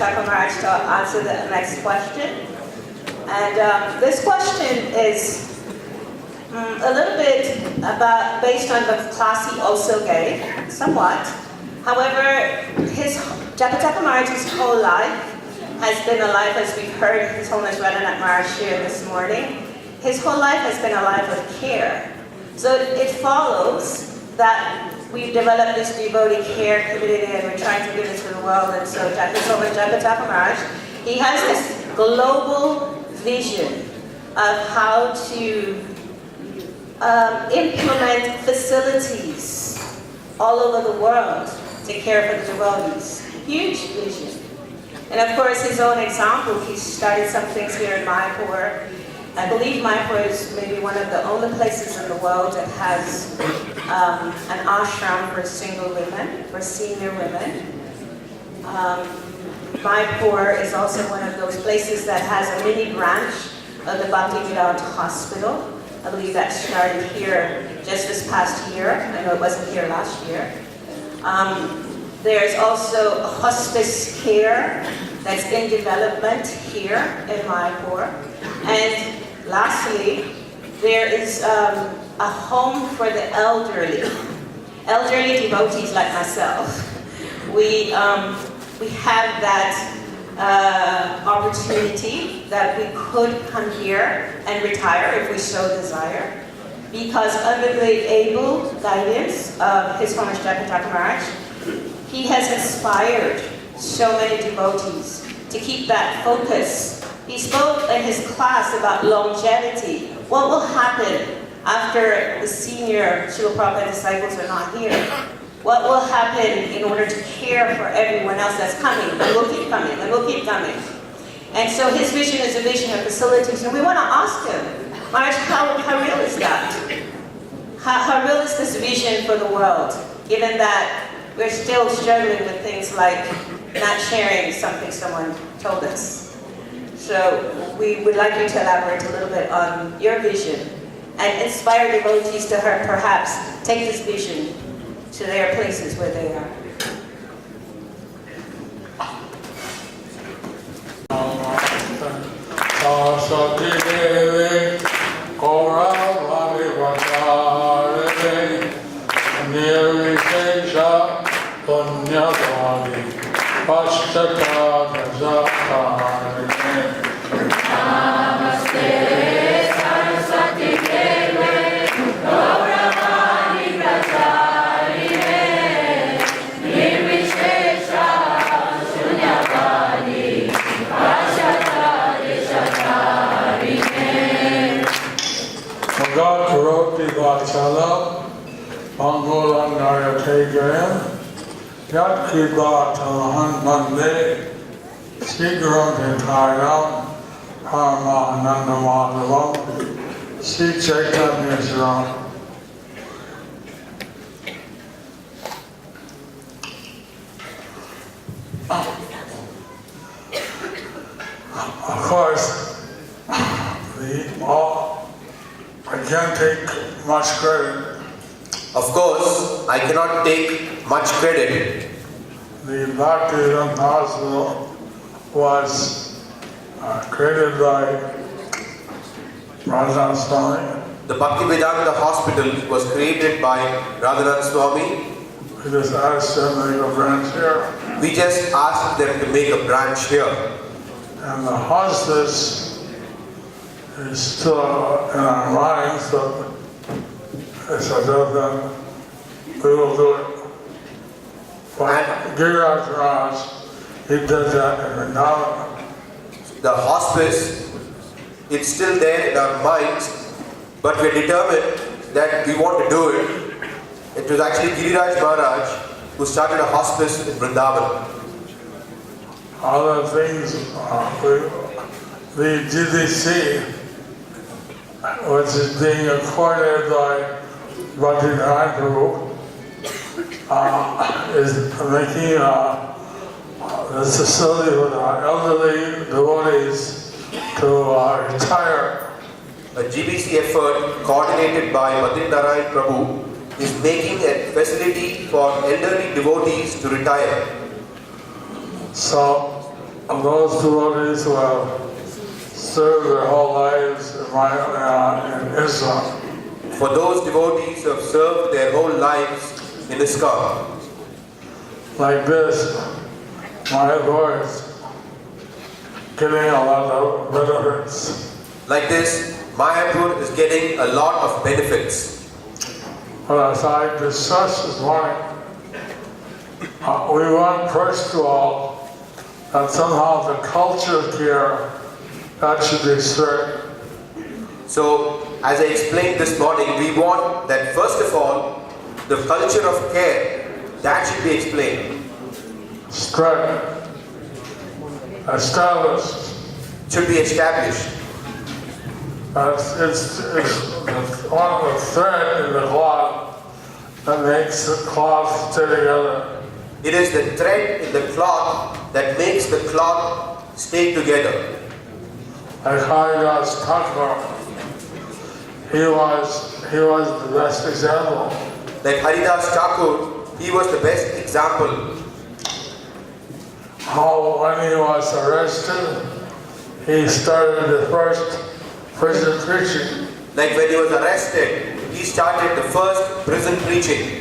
H.H.Jayapataka Maharaj to answer the next question. And this question is a little bit based on the class he also gave, somewhat. However, Jayapataka Maharaj's whole life has been a life, as we've heard His Holiness Radhanath Maharaj share this morning, his whole life has been a life of care. So it follows that we've developed this devotee care community and we're trying to give it to the world. And so His Holiness Jayapataka Maharaj, he has this global vision of how to implement facilities all over the world to care for the devotees. Huge vision. And of course, his own example, he started some things here in Mayapur. I believe Mayapur is maybe one of the only places in the world that has an ashram for single women, for senior women. Mayapur is also one of those places that has a mini branch of the Bhaktivedanta Hospital. I believe that started here just this past year. I know it wasn't here last year. There's also hospice care that's in development here in Mayapur. And lastly, there is a home for the elderly devotees like myself. We have that opportunity that we could come here and retire if we so desire, because under the able guidance of His Holiness Jayapataka Maharaj, he has inspired so many devotees to keep that focus. He spoke in his class about longevity. What will happen after the senior Srila Prabhupada disciples are not here? What will happen in order to care for everyone else that's coming? And we'll keep coming, and we'll keep coming. And so his vision is a vision of facilities. And we want to ask him, Maharaj, how real is that? How real is this vision for the world, given that we're still struggling with things like not sharing something someone told us? So we would like you to elaborate a little bit on your vision and inspire devotees to perhaps take this vision to their places where they are. Vachala, Mangolanaya Tegraya, Yatkiba Talahan Mande, Sigram Hintayam, Parma Nandamadavam, Sri Chaitanya Sram. Of course, I can't take much credit. Of course, I cannot take much credit. The Bhaktivedanta Hospital was created by Radhanath Swami. The Bhaktivedanta Hospital was created by Radhanath Swami. We just asked them to make a branch here. We just asked them to make a branch here. And the hospice is still in our minds, so as I told them, we will do it. But Giriraj Raj, he did that in Vrindavan. The hospice, it's still there in our minds, but we're determined that we want to do it. It was actually Giriraj Maharaj who started a hospice in Vrindavan. Other things, the GDC, which is being accorded by Bhaktivedanta Group, is making this facility for our elderly devotees to retire. A GBC effort coordinated by Badrinarayan Prabhu is making a facility for elderly devotees to retire. So of those devotees who have served their whole lives in Islam. For those devotees who have served their whole lives in ISKCON. Like this, my voice getting a lot of benefits. Like this, Mayapur is getting a lot of benefits. But as I discussed this morning, we want first of all that somehow the culture here, that should be strict. So, as I explained this morning, we want that first of all, the culture of care, that should be explained. Strict. Established. Should be established. It's one of the thread in the cloth that makes the cloth stay together. It is the thread in the cloth that makes the cloth stay together. Like H.H.Jayapataka, he was the best example. Like Haridas Thakur, he was the best example. How when he was arrested, he started the first prison preaching. Like when he was arrested, he started the first prison preaching.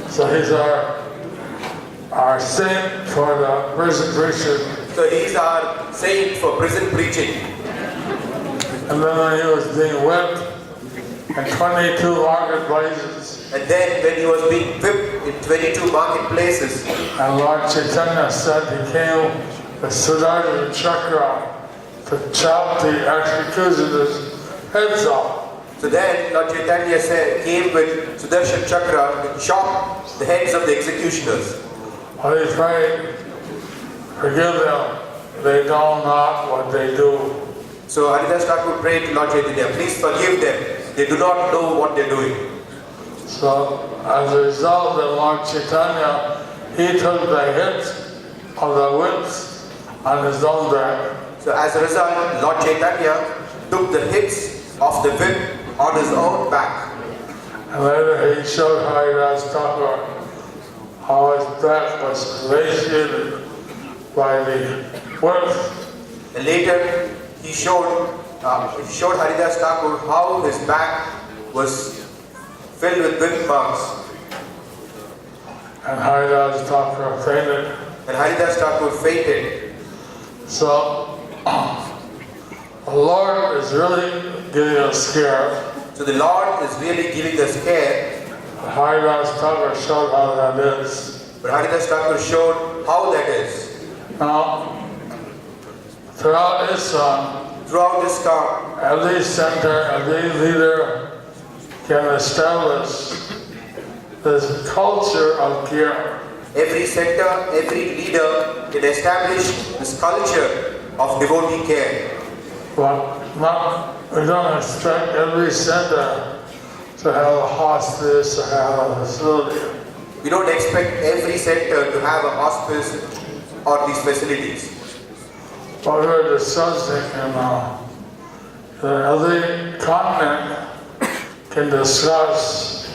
So he's our saint for the prison preaching. So he's our saint for prison preaching. And then when he was being whipped in 22 marketplaces, And then when he was being whipped in 22 marketplaces, and Lord Chaitanya said he came with Sudarshan Chakra to chop the executioners' heads off. so then Lord Chaitanya came with Sudarshan Chakra to chop the heads of the executioners. Well, he prayed, forgive them, they know not what they do. So Haridas Thakur prayed to Lord Chaitanya, please forgive them, they do not know what they're doing. So as a result of Lord Chaitanya, he took the hits of the whips on his own back. So as a result, Lord Chaitanya took the hits of the whip on his own back. And later he showed Haridas Thakur how his back was emaciated by the whips. And later he showed Haridas Thakur how his back was filled with whip marks. And Haridas Thakur fainted. And Haridas Thakur fainted. So the Lord is really giving us care. So the Lord is really giving us care. Haridas Thakur showed how that is. But Haridas Thakur showed how that is. Now, throughout ISKCON, Throughout this talk, every center, every leader can establish this culture of care. every center, every leader can establish this culture of devotee care. But we don't expect every center to have a hospice, to have a facility. We don't expect every center to have a hospice or these facilities. But we were discussing that every continent can discuss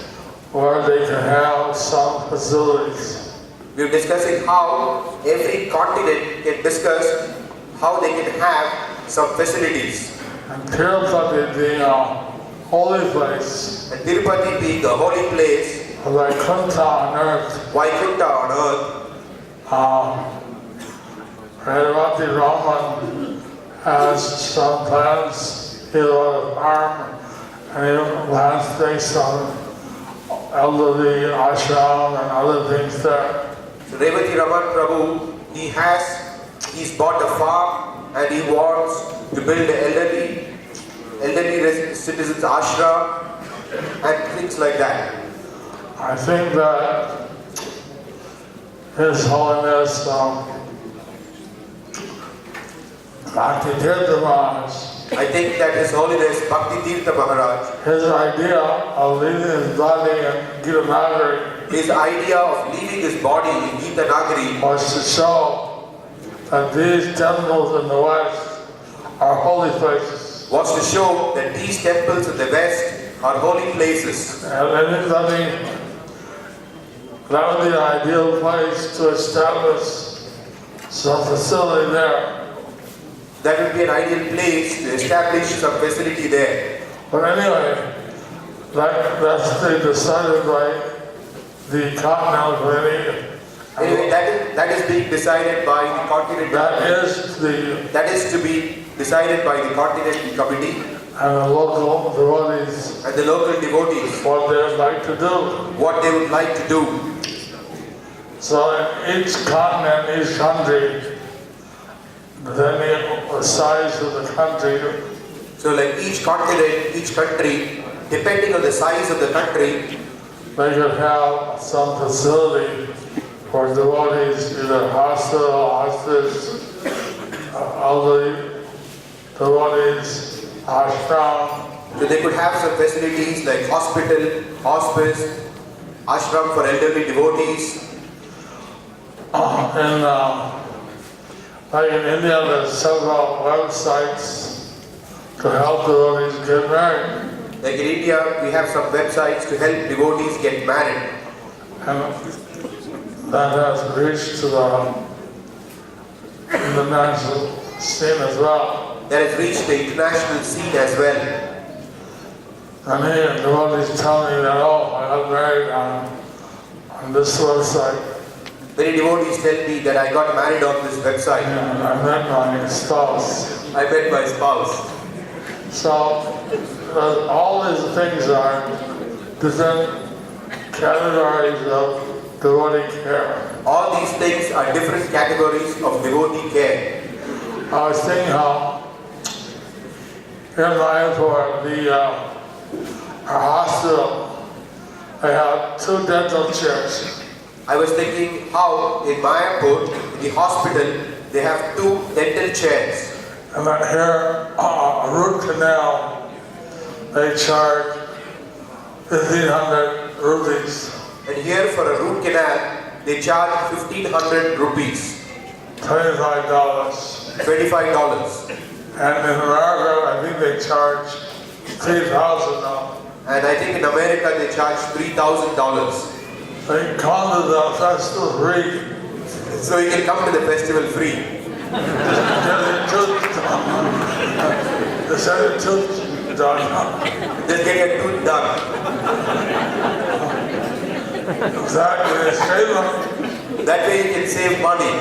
where they can have some facilities. We're discussing how every continent can discuss how they can have some facilities. And Tirupati being a holy place, And Tirupati being a holy place, like Vaikuntha on earth, Vaikuntha on earth, Radhavati Raman has some plans, he has a farm, and he plans to make some elderly ashram and other things there. so Revati Raman Prabhu, he's bought a farm and he wants to build an elderly citizens ashram and things like that. I think that His Holiness Bhakti Tirtha Maharaj, I think that His Holiness Bhakti Tirtha Maharaj, his idea of leaving his body in Gitanagari his idea of leaving his body in Gita Nagari was to show that these temples in the West are holy places. was to show that these temples in the West are holy places. And anybody, that would be an ideal place to establish some facility there. That would be an ideal place to establish some facility there. But anyway, that's been decided by the Continental Committee. Anyway, that is being decided by the Continental That is to be decided by the Continental Committee and the local devotees and the local devotees what they would like to do. what they would like to do. So in each continent, each country, depending on the size of the country, So like each continent, each country, depending on the size of the country, they could have some facility for devotees, either hospital, hospice, elderly devotees, ashram. so they could have some facilities like hospital, hospice, ashram for elderly devotees. Like in India, there's several websites to help devotees get married. Like in India, we have some websites to help devotees get married. And that has reached to the international scene as well. That has reached the international scene as well. And here, devotees tell me that, oh, I got married on this website. Many devotees tell me that I got married on this website. And I met my spouse. I met my spouse. So, all these things are different categories of devotee care. All these things are different categories of devotee care. I was thinking how in Mayapur, our hospital, they have 2 dental chairs. I was thinking how in Mayapur, in the hospital, they have 2 dental chairs. And then here, a root canal, they charge 1,500 rupees. And here for a root canal, they charge 1,500 rupees, $25. $25. And in America, I think they charge $3,000 now. And I think in America, they charge $3,000. They come to the festival free. So you can come to the festival free. Get your tooth done. They said your tooth done. Just get your tooth done. Exactly, they save them. That way you can save money.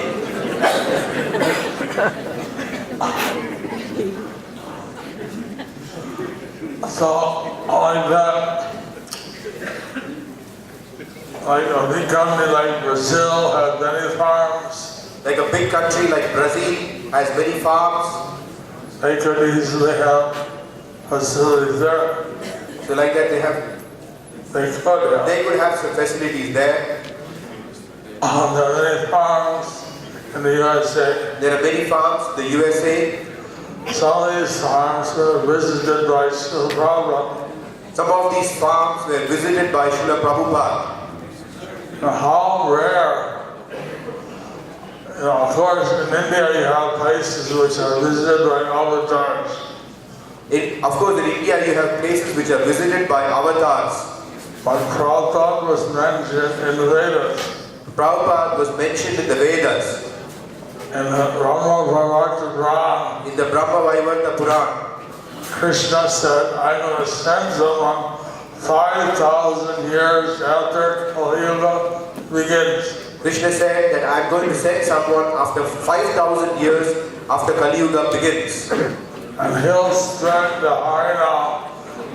So, like that, like a big company like Brazil has many farms. Like a big country like Brazil has many farms. They could easily have facilities there. So like that They could have some facilities there. there are many farms in the USA. There are many farms in the USA. Some of these farms were visited by Srila Prabhupada. Some of these farms were visited by Srila Prabhupada. Now, how rare. Of course, in India you have places which are visited by avatars. Of course, in India you have places which are visited by avatars. But Prabhupada was mentioned in the Vedas. Prabhupada was mentioned in the Vedas. In the Brahma Vaivarta Puran, In the Brahma Vaivarta Puran, Krishna said, I'm going to send someone 5,000 years after Kali Yuga begins. Krishna said that I'm going to send someone after 5,000 years after Kali Yuga begins. And he'll spread the Harinam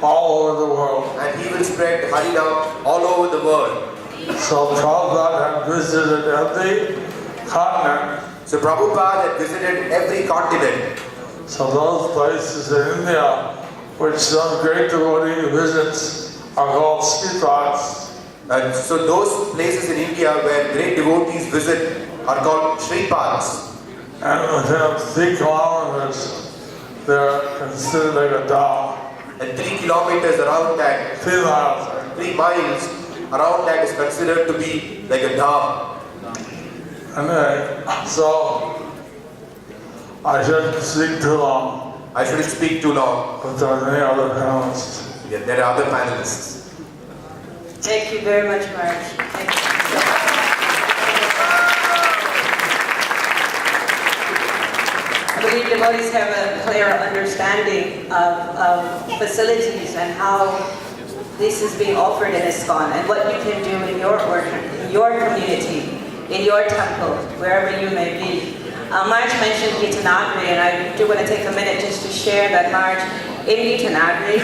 all over the world. And he will spread Harinam all over the world. So Prabhupada had visited every continent. So Prabhupada had visited every continent. So those places in India, which some great devotee visits, are called Sripads. And so those places in India where great devotees visit are called Sripads. And within 3 kilometers, they're considered like a dham. And 3 kilometers around that, 3 miles. 3 miles around that is considered to be like a dham. And so I shouldn't speak too long. I shouldn't speak too long. But there are many other panelists. Yeah, there are other panelists. Thank you very much, Mark. Thank you. believe devotees have a clear understanding of facilities and how this is being offered in ISKCON and what you can do in your community, in your temple, wherever you may be. Marge mentioned Gitanagri, and I do want to take a minute just to share that Marge, in Gitanagri,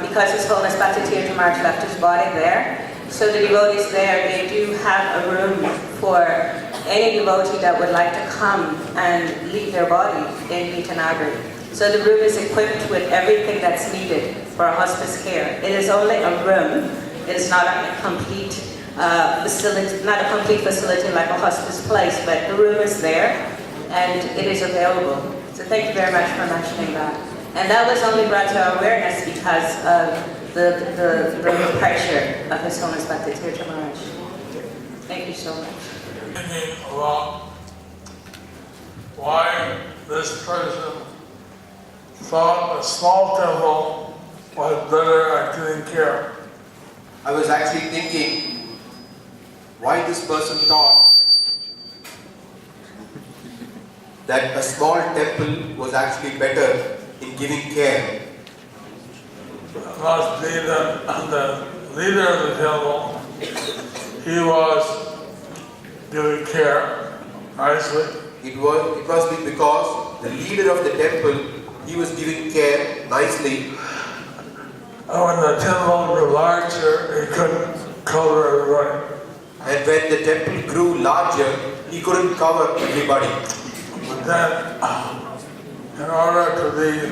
because His Holiness Bhaktitirtha Marge left his body there, so the devotees there, they do have a room for any devotee that would like to come and leave their body in Gitanagri. So the room is equipped with everything that's needed for a hospice care. It is only a room. It is not a complete facility, not a complete facility like a hospice place, but the room is there and it is available. So thank you very much for mentioning that. And that was only brought to our awareness because of the departure of His Holiness Bhaktitirtha Maharaj. Thank you so much. Thinking about why this person thought a small temple was better at giving care. I was actually thinking why this person thought that a small temple was actually better in giving care. It must be that the leader of the temple, he was giving care nicely. It must be because the leader of the temple, he was giving care nicely. When the temple grew larger, he couldn't cover everybody. And when the temple grew larger, he couldn't cover everybody. But then, in order to be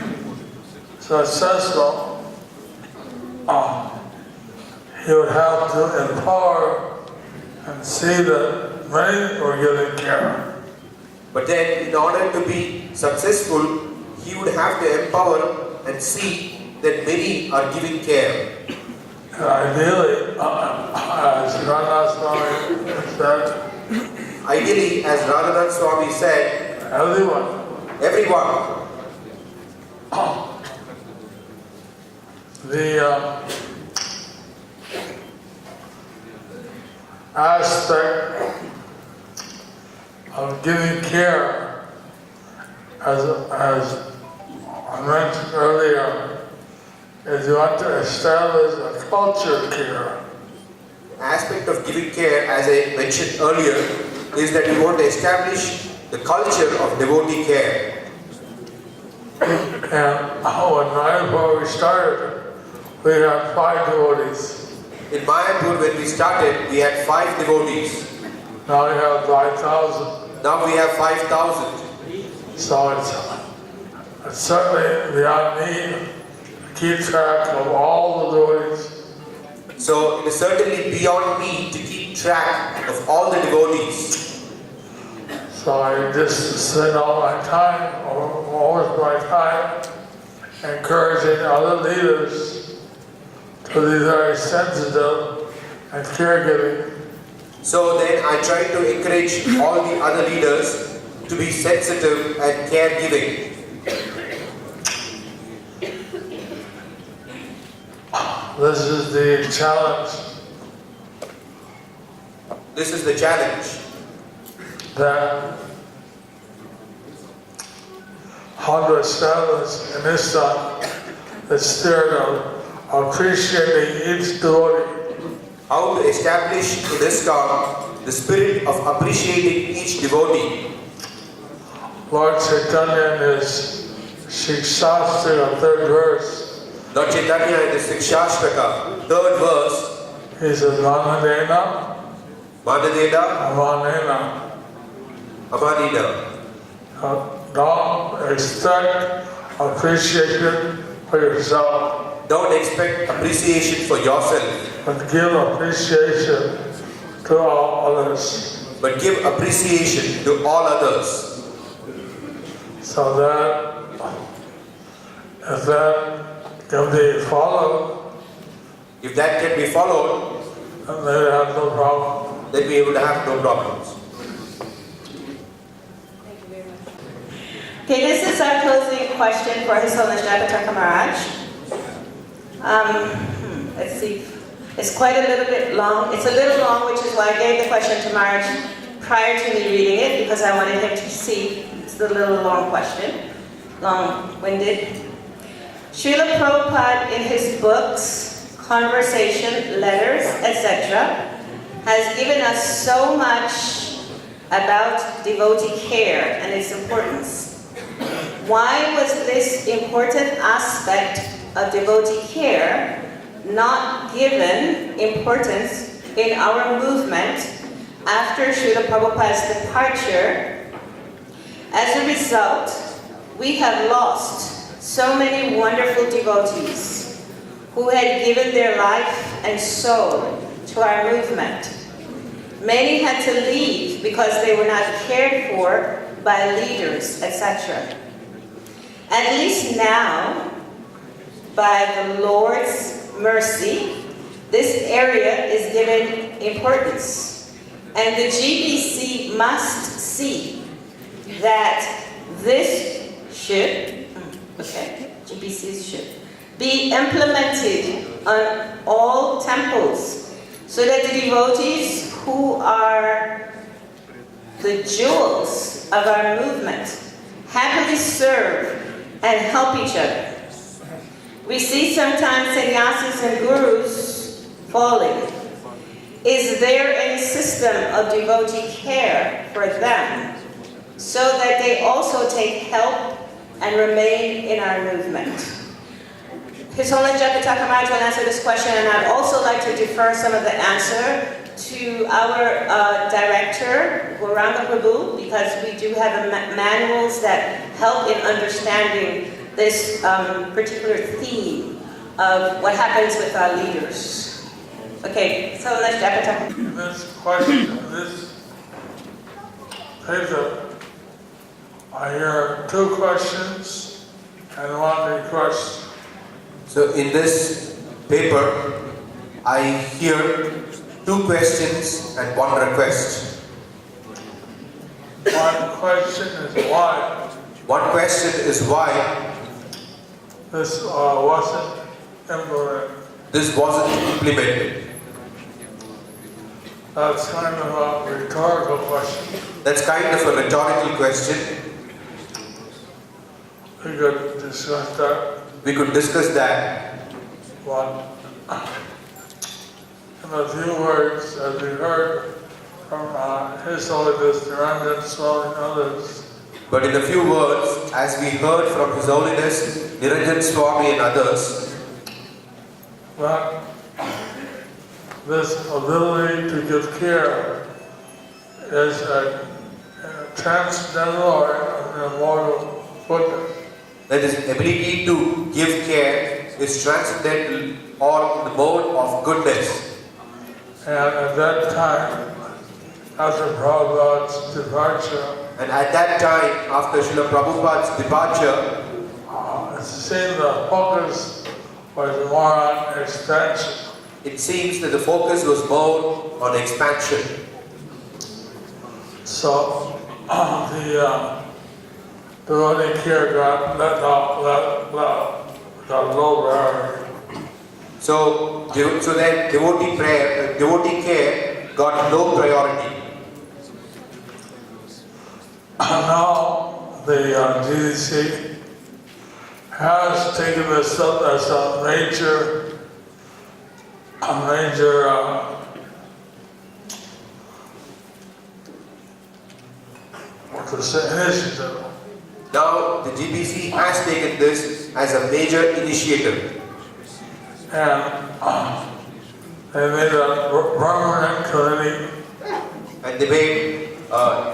successful, he would have to empower and see that many were getting care. But then, in order to be successful, he would have to empower and see that many are giving care. And ideally, as Radha Swami said, everyone. The aspect of giving care, as I mentioned earlier, is you want to establish a culture of care. Aspect of giving care, as I mentioned earlier, is that we want to establish the culture of devotee care. And when Mayapur we started, we had 5 devotees. In Mayapur, when we started, we had 5 devotees. Now we have 5,000. Now we have 5,000. So it's certainly beyond me to keep track of all the devotees. So it is certainly beyond me to keep track of all the devotees. So I just spend all my time, or most of my time, encouraging other leaders to be very sensitive and caregiving. So then I try to encourage all the other leaders to be sensitive and caregiving. This is the challenge. This is the challenge. That how to establish in ISKCON the spirit of appreciating each devotee. How to establish in ISKCON the spirit of appreciating each devotee. Lord Chaitanya in his Shikshastra, 3rd verse. Lord Chaitanya in the Shikshastra, 3rd verse. He says, Manadena, Manadena, Amanena. Amanina. Don't expect appreciation for yourself. Don't expect appreciation for yourself. But give appreciation to all others. But give appreciation to all others. So that if that can be followed, if that can be followed, then they have no problem. Then we will have no problems. Okay, this is our closing question for His Holiness Jayapataka Maharaj. Let's see. It's quite a little bit long. It's a little long, which is why I gave the question to Maharaj prior to me reading it, because I wanted him to see It's a little long question, long-winded. Srila Prabhupada in his books, conversation, letters, etc., has given us so much about devotee care and its importance. Why was this important aspect of devotee care not given importance in our movement after Srila Prabhupada's departure? As a result, we have lost so many wonderful devotees who had given their life and soul to our movement. Many had to leave because they were not cared for by leaders, etc. At least now, by the Lord's mercy, this area is given importance. And the GBC must see that this should, GBCs should be implemented on all temples so that the devotees who are the jewels of our movement happily serve and help each other. We see sometimes sannyasis and gurus falling. Is there any system of devotee care for them so that they also take help and remain in our movement? His Holiness Jayapataka Maharaj will answer this question, and I'd also like to defer some of the answer to our director, Gauranga Prabhu, because we do have manuals that help in understanding this particular theme of what happens with our leaders. Okay, so let's Jayapataka. This question, this paper, I hear two questions and one request. So in this paper, I hear two questions and one request. One question is why One question is why this wasn't implemented. this wasn't implemented. That's kind of a rhetorical question. That's kind of a rhetorical question. We could discuss that. We could discuss that. But in a few words, as we heard from His Holiness Niranjan Swami and others, But in a few words, as we heard from His Holiness Niranjan Swami and others, that this ability to give care is a transcendental or immortal goodness. that is ability to give care is transcendental or the mode of goodness. And at that time, after Prabhupada's departure, And at that time, after Srila Prabhupada's departure, it seemed the focus was more on expansion. it seems that the focus was more on expansion. So the devotee care got low priority. So then devotee care got low priority. Now the GDC has taken this up as a major initiative. Now the GBC has taken this as a major initiative. And they made a permanent committee. And they made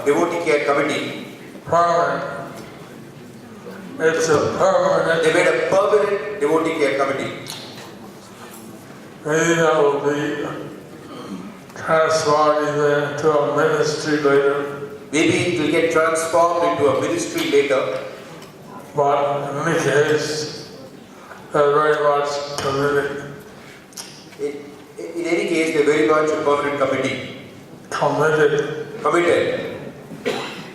devotee care committee. Permanent. It's a permanent. They made a permanent devotee care committee. Maybe that will be transformed into a ministry later. Maybe it will get transformed into a ministry later. But in any case, they're very much committed. In any case, they're very much a permanent committee. Committed.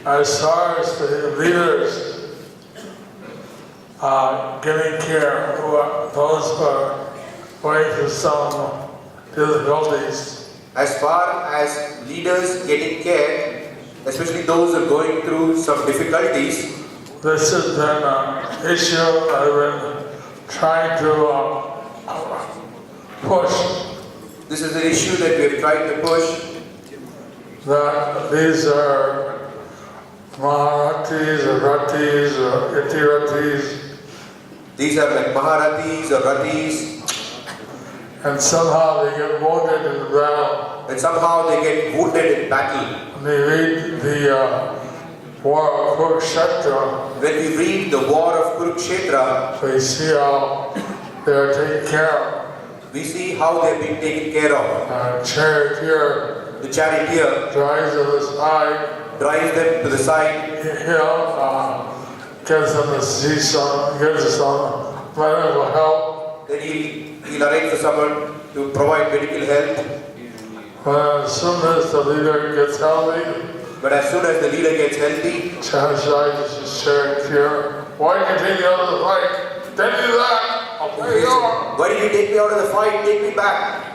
As far as the leaders giving care, those who are going through some difficulties, As far as leaders getting care, especially those who are going through some difficulties. This has been an issue I've been trying to push, This is an issue that we have tried to push, that these are Maharatis or Ratis or Itiratis, these are like Maharatis or Ratis, and somehow they get wounded in the battle. and somehow they get wounded in battle. When they read the War of Kurukshetra, When we read the War of Kurukshetra, we see how they are taken care of. we see how they have been taken care of. Charioteer The charioteer drives to the side, drives them to the side, gives them to see gives some medical help. then he'll arrange for someone to provide medical help. As soon as the leader gets healthy, But as soon as the leader gets healthy, chastises his charioteer. Why did you take me out of the fight? Didn't do that. I'll pay you off. why did you take me out of the fight? Take me back.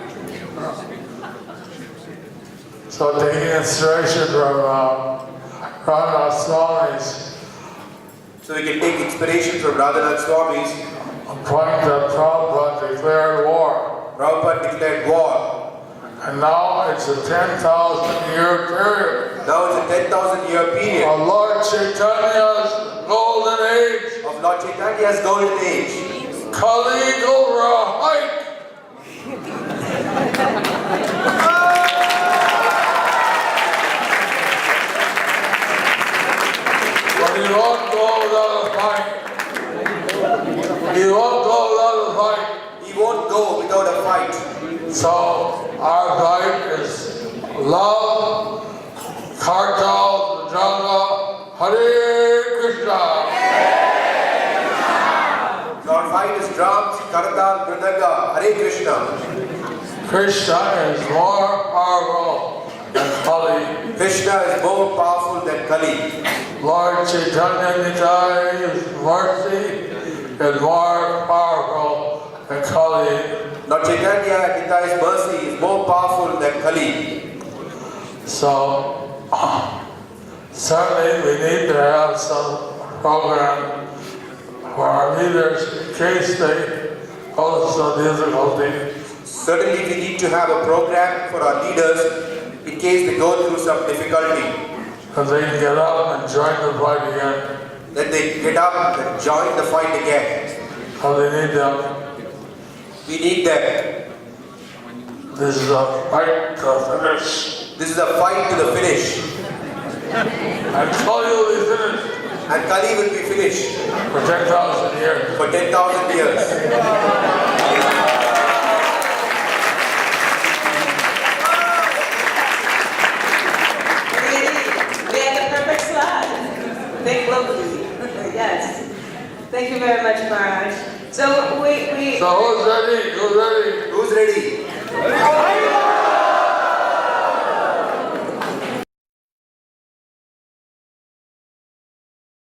So taking inspiration from Swami's So we can take inspiration from Radhanath Swami's. point that Prabhupada declared war. Prabhupada declared war. And now it's a 10,000-year period Now it's a 10,000-year period of Lord Chaitanya's golden age. of Lord Chaitanya's golden age. Kali over a hike. But he won't go without a fight. He won't go without a fight. He won't go without a fight. So our fight is love, kartal, janga, Hare Krishna. Our fight is drums, kartal, mridanga, Hare Krishna. Krishna is more powerful than Kali. Krishna is more powerful than Kali. Lord Chaitanya Nitai's mercy is more powerful than Kali. Lord Chaitanya Nitai's mercy is more powerful than Kali. So, certainly we need to have some program for our leaders in case they go through some difficulty. Certainly we need to have a program for our leaders in case they go through some difficulty. And they can get up and join the fight again. Then they get up and join the fight again. So they need them. We need them. This is a fight to finish. This is a fight to the finish. And Kali will be finished And Kali will be finished for 10,000 years. for 10,000 years. We had the perfect slide. Think globally. Yes. Thank you very much, Maharaj. So we So who's ready? Who's ready? Who's ready?